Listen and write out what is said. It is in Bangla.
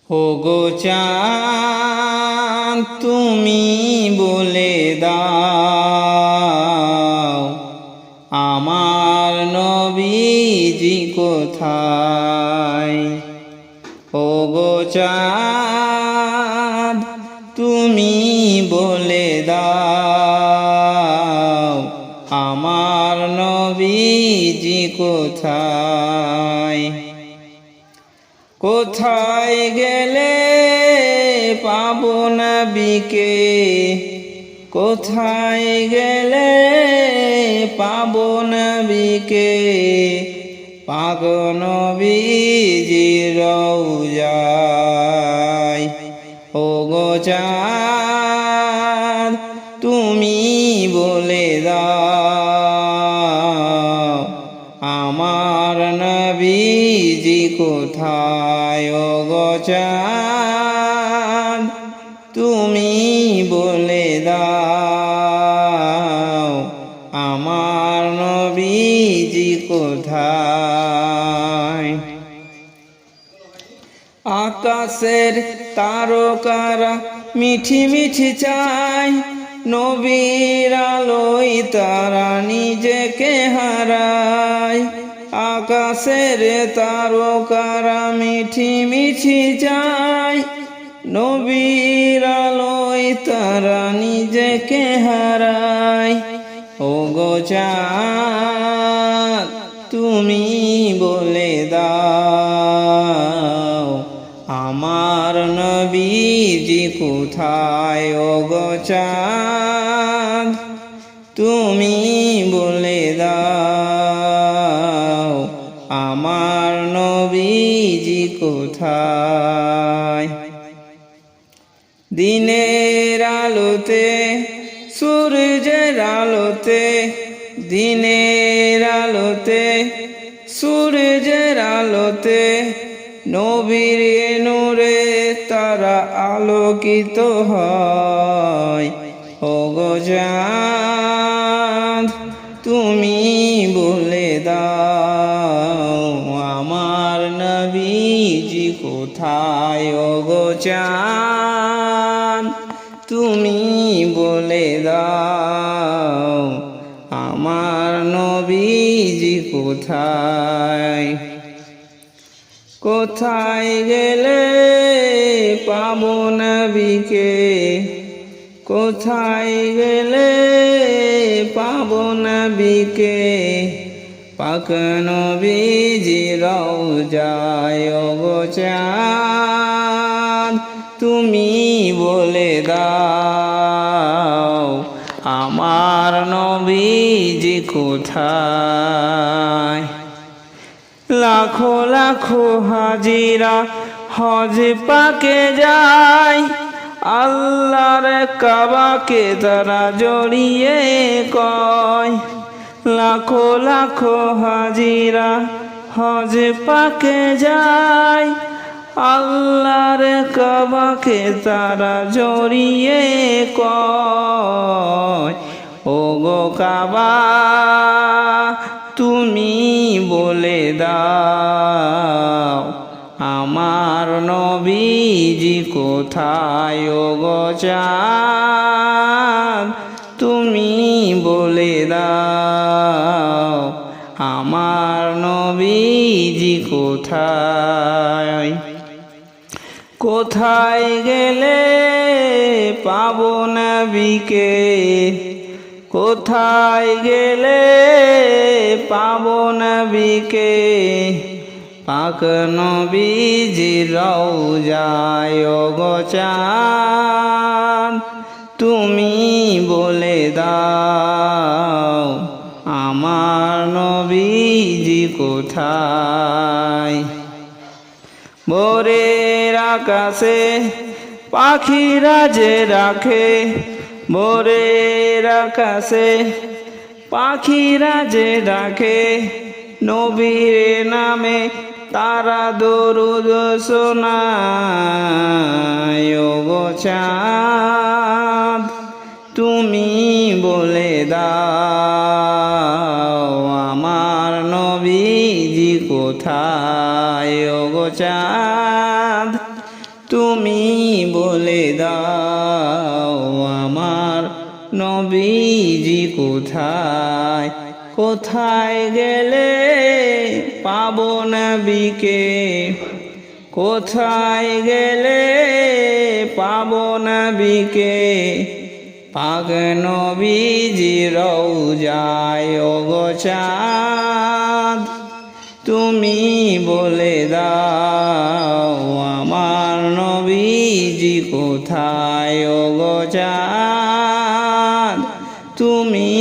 ওগো চাঁদ তুমি বলে দাও আমার নবীজি কোথায়। ওগো চাঁদ তুমি বলে দাও আমার নবীজি কোথায়। কোথায় গেলে পাবো নবীকে, কোথায় গেলে পাবো নবীকে, পাক নবীজির রওজায়। ওগো চাঁদ তুমি বলে দাও আমার নবীজি কোথায়। ওগো চাঁদ তুমি বলে দাও আমার নবীজি কোথায়। আকাশের তারকারা মিঠি মিঠি চায়, নবীর আলোয় তারা নিজেকে হারায়। আকাশের তারকারা মিঠি মিঠি চায়, নবীর আলোয় তারা নিজেকে হারায়। ওগো চাঁদ তুমি বলে দাও আমার নবীজি কোথায়। ওগো চাঁদ তুমি বলে দাও আমার নবীজি কোথায়। দিনের আলোতে সূর্যের আলোতে, দিনের আলোতে সূর্যের আলোতে, নবীর নূরে তারা আলোকিত হয়। ওগো চাঁদ তুমি বলে দাও আমার নবীজি কোথায়। ওগো চাঁদ তুমি বলে দাও আমার নবীজি কোথায়। কোথায় গেলে পাবো নবীকে, কোথায় গেলে পাবো নবীকে, পাক নবীজির রওজায়। ওগো চাঁদ তুমি বলে দাও আমার নবীজি কোথায়। লাখো লাখো হাজিরা হজ পাকে যায়, আল্লাহর কাবাকে তারা জড়িয়ে কয়। লাখো লাখো হাজিরা হজ পাকে যায়, আল্লাহর কাবাকে তারা জড়িয়ে কয়। ওগো কাবা তুমি বলে দাও আমার নবীজি কোথায়। ওগো চাঁদ তুমি বলে দাও আমার নবীজি কোথায়। কোথায় গেলে পাবো নবীকে, কোথায় গেলে পাবো নবীকে, পাক নবীজির রওজায়। ওগো চাঁদ তুমি বলে দাও আমার নবীজি কোথায়। ভোরের আকাশে পাখিরা যে রাখে, ভোরের আকাশে পাখিরা যে ডাকে, নবীর নামে তারা দরুদ শোনায়। ওগো চাঁদ তুমি বলে দাও আমার নবীজি কোথায়। ওগো চাঁদ তুমি বলে দাও আমার নবীজি কোথায়, কোথায় গেলে পাবো নবীকে, কোথায় গেলে পাবো নবীকে। পাক নবীজি রওজায় ওগো চাঁদ, তুমি বলে দাও আমার নবীজি কোথায় ওগো চাঁদ, তুমি